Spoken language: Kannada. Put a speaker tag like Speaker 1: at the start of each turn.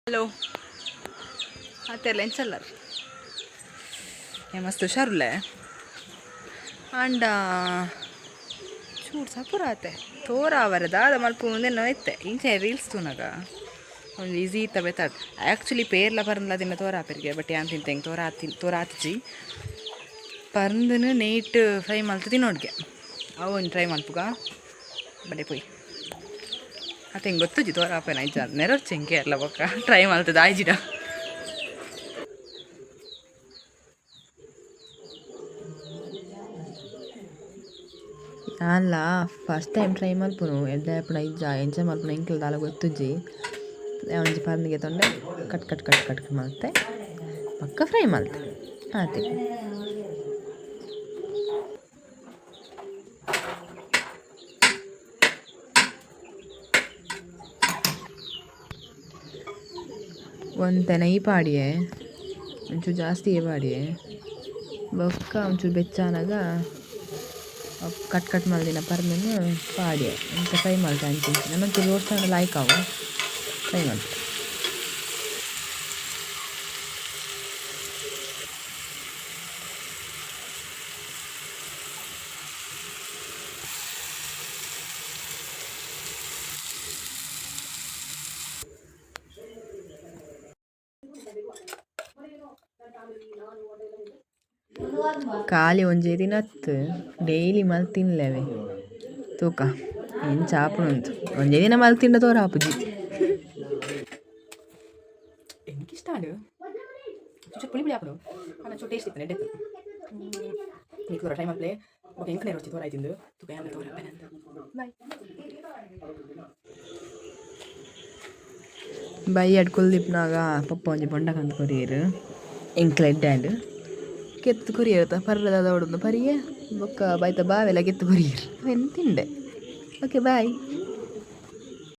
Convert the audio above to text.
Speaker 1: हॅलो आता लंच चलर हे मस्त हुशारुले अंड चूड सपुराते तोरा वरदा मल्पुंदे नोयते इंचे रील्स तूनगा ಒಂದು ಈಸಿ ತಬೇತಾಡ್ ಆ್ಯಕ್ಚುಲಿ ಪೇರ್ಲ ಪರ್ಂದ್ಲ ತಿನ್ನ ತೋರಾ ಪೆರಿಗೆ ಬಟ್ ಯಾನ್ ತಿಂತೆಂಗೆ ತೋರಾ ಹಚ್ಚಿ ಪರ್ಂದನು ನೀಟ್ ಫ್ರೈ ಮಲ್ತು ತಿನ್ನೋಡ್ಗೆ ಅವು ಒಂದು ಟ್ರೈ ಮಲ್ಪುಗ ಬಡೆ ಪೋಯ್ ಅತ್ತೆ ಹಿಂಗೆ ಗೊತ್ತುಜಿ ತೋರಾ ಆಪೇನ ಐಜ ನೆರರ್ಚಿ ಹಿಂಗೆ ಎಲ್ಲ ಬೊಕ್ಕ ಟ್ರೈ ಮಲ್ತದ ಆಯ್ಜಿಡ ಅಲ್ಲ ಫಸ್ಟ್ ಟೈಮ್ ಟ್ರೈ ಮಲ್ಪುನು ಎಡ್ಡೆ ಆಪುನ ಇಜ್ಜ ಎಂಚ ಮಲ್ಪುನ ಇಂಕ್ಲ ದಾಲ ಗೊತ್ತುಜ್ಜಿ ಒಂಜಿ ಪರ್ನಿಗೆ ತೊಂಡೆ ಕಟ್ ಕಟ್ ಕಟ್ ಕಟ್ ಮಲ್ತೆ ಪಕ್ಕ ಫ್ರೈ ಮಲ್ತೆ ಆತೆ ಒಂತೆನ ಈ ಪಾಡಿಯೆ ಒಂಚೂರು ಜಾಸ್ತಿ ಪಾಡಿಯೆ ಬೊಕ್ಕ ಒಂಚೂರು ಬೆಚ್ಚಾನಾಗ ಕಟ್ ಕಟ್ ಮಲ್ದಿನ ಪರ್ನನ್ನು ಪಾಡಿಯೆ ಇಂಚ ಫ್ರೈ ಮಲ್ತೆ ಅಂಚೆ ನಮ್ಮಂಚೂರು ರೋಸ್ಟ್ ಲಾಯ್ಕ್ ಅವು ಫ್ರೈ ಮಲ್ತೆ ಖಾಲಿ ಒಂಜೇ ದಿನತ್ತು ಡೈಲಿ ಮಲ್ತಿನ್ಲೇವೆ ತೂಕ ಏನು ಚಾಪುಣುಂಟು ಒಂಜೇ ದಿನ ಮಲ್ತಿಂಡ ತೋರ ಆಪುಜಿ ಎಂಕಿಷ್ಟ ಆಡು ಚೂರು ಪುಳಿ ಪುಳಿ ಹಾಪುಡು ಅನ್ನ ಚೂರು ಟೇಸ್ಟ್ ಇತ್ತು ನೆಡ್ಡೆತ್ತು ನೀನು ತೋರ ಟೈಮ್ ಹಾಕ್ಲೆ ಓಕೆ ಎಂಕನೇ ರುಚಿ ತೋರ ಆಯ್ತಿಂದು ತೂಕ ಯಾವ ತೋರ ಬಾಯ್ ಬೈ ಅಡ್ಕೊಲ್ ದಿಪ್ನಾಗ ಪಪ್ಪ ಒಂಜಿ ಬೊಂಡಕಂತ ಕೊರಿಯರು ಎಂಕ್ಲೆಡ್ಡಾಂಡ್ ಕೆತ್ತು ಕೊರಿಯರ್ತ ಪರ್ರದ ಹೊಡೋದು ಪರಿಯೇ ಬೊಕ್ಕ ಬಾಯ್ತ ಬಾವೆಲ್ಲ ಕೆತ್ತು ಕೊರಿಯರು ಅವೆನ್ ತಿಂಡೆ ಓಕೆ ಬಾಯ್.